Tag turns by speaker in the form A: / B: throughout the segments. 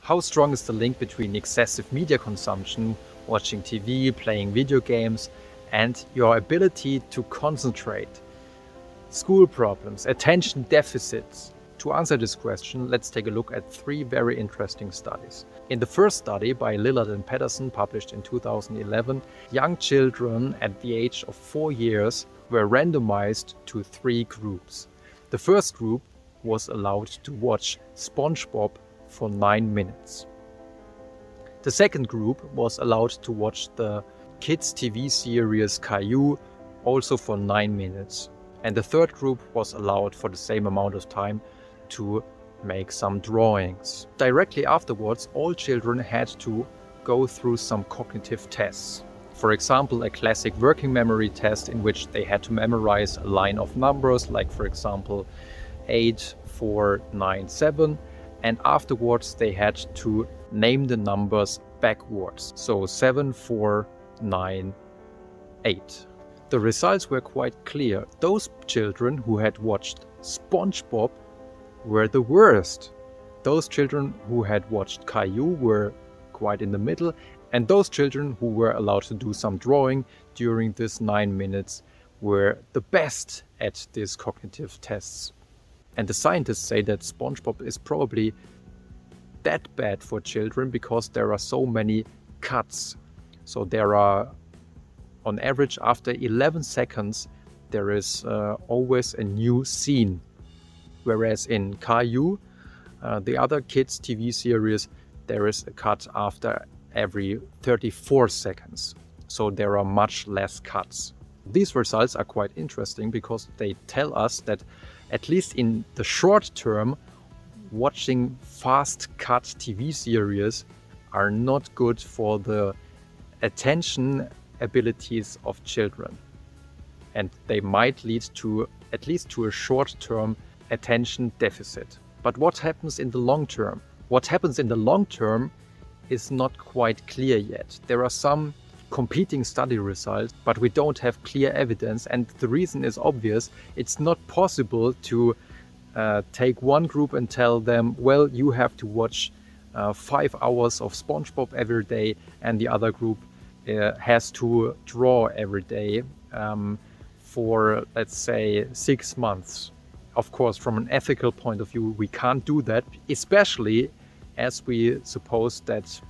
A: How strong is the link between excessive media consumption, watching TV, playing video games, and your ability to concentrate? School problems, attention deficits. To answer this question, let's take a look at 3 very interesting studies. In the first study by Lillard and Peterson, published in 2011, young children at the age of 4 years were randomized to 3 groups. The first group was allowed to watch SpongeBob for 9 minutes. The second group was allowed to watch the kids' TV series Caillou, also for 9 minutes. And the third group was allowed for the same amount of time to make some drawings. Directly afterwards, all children had to go through some cognitive tests. For example, a classic working memory test in which they had to memorize a line of numbers, like for example 8, 4, 9, 7. And afterwards they had to name the numbers backwards. So 7, 4, 9, 8. The results were quite clear. Those children who had watched SpongeBob were the worst. Those children who had watched Caillou were quite in the middle, and those children who were allowed to do some drawing during this 9 minutes were the best at these cognitive tests. And the scientists say that SpongeBob is probably that bad for children because there are so many cuts. So there are, on average, after 11 seconds, there is always a new scene. Whereas in Caillou, the other kids' TV series, there is a cut after every 34 seconds. So there are much less cuts. These results are quite interesting because they tell us that, at least in the short term, watching fast cut TV series are not good for the attention abilities of children. And they might lead to, at least to a short-term attention deficit. But what happens in the long term? What happens in the long term is not quite clear yet. There are some competing study results, but we don't have clear evidence, and the reason is obvious. It's not possible to take one group and tell them, well, you have to watch 5 hours of SpongeBob every day, and the other group has to draw every day for, let's say, 6 months. Of course, from an ethical point of view, we can't do that, especially as we suppose that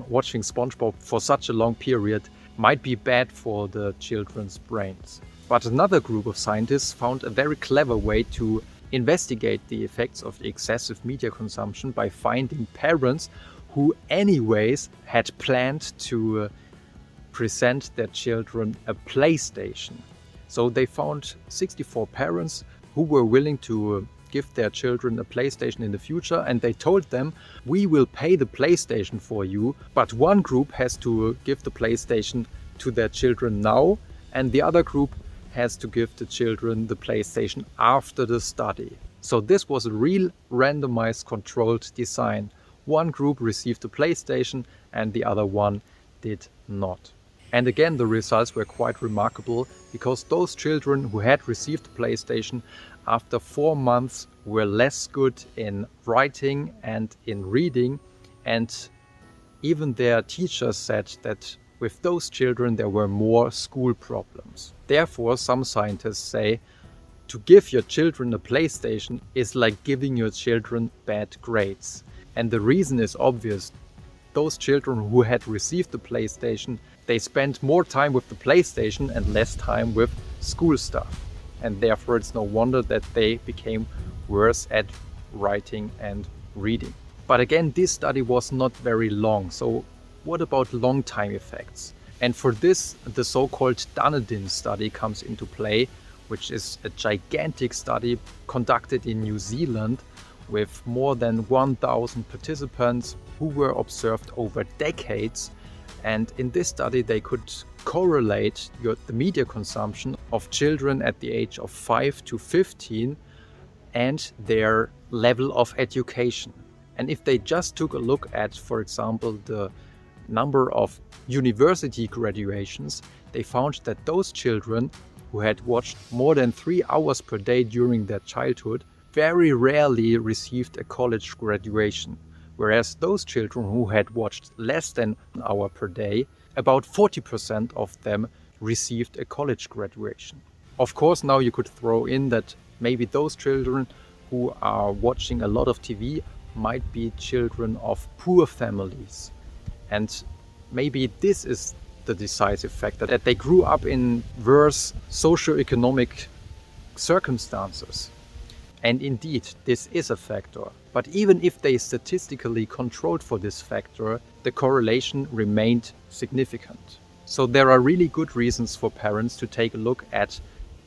A: watching SpongeBob for such a long period might be bad for the children's brains. But another group of scientists found a very clever way to investigate the effects of the excessive media consumption by finding parents who anyways had planned to present their children a PlayStation. So they found 64 parents who were willing to give their children a PlayStation in the future, and they told them, we will pay the PlayStation for you, but one group has to give the PlayStation to their children now, and the other group has to give the children the PlayStation after the study. So this was a real randomized controlled design. One group received the PlayStation and the other one did not. And again, the results were quite remarkable because those children who had received the PlayStation after 4 months were less good in writing and in reading, and even their teachers said that with those children there were more school problems. Therefore, some scientists say to give your children a PlayStation is like giving your children bad grades. And the reason is obvious. Those children who had received the PlayStation, they spent more time with the PlayStation and less time with school stuff. And therefore it's no wonder that they became worse at writing and reading. But again, this study was not very long. So what about long-time effects? And for this, the so-called Dunedin study comes into play, which is a gigantic study conducted in New Zealand with more than 1,000 participants who were observed over decades. And in this study, they could correlate the media consumption of children at the age of 5 to 15 and their level of education. And if they just took a look at, for example, the number of university graduations, they found that those children who had watched more than 3 hours per day during their childhood very rarely received a college graduation, Whereas those children who had watched less than an hour per day, about 40% of them received a college graduation. Of course, now you could throw in that maybe those children who are watching a lot of TV might be children of poor families. And maybe this is the decisive factor, that they grew up in worse socioeconomic circumstances. And indeed, this is a factor. But even if they statistically controlled for this factor, the correlation remained significant. So there are really good reasons for parents to take a look at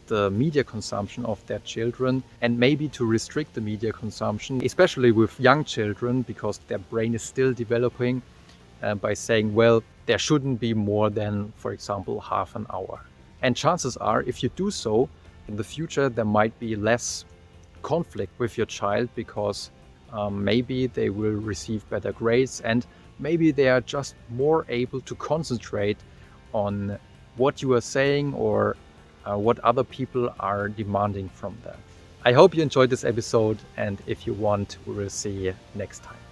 A: the media consumption of their children and maybe to restrict the media consumption, especially with young children, because their brain is still developing, by saying, well, there shouldn't be more than, for example, half an hour. And chances are, if you do so, in the future there might be less conflict with your child, because maybe they will receive better grades and maybe they are just more able to concentrate on what you are saying or what other people are demanding from them. I hope you enjoyed this episode, and if you want, we will see you next time.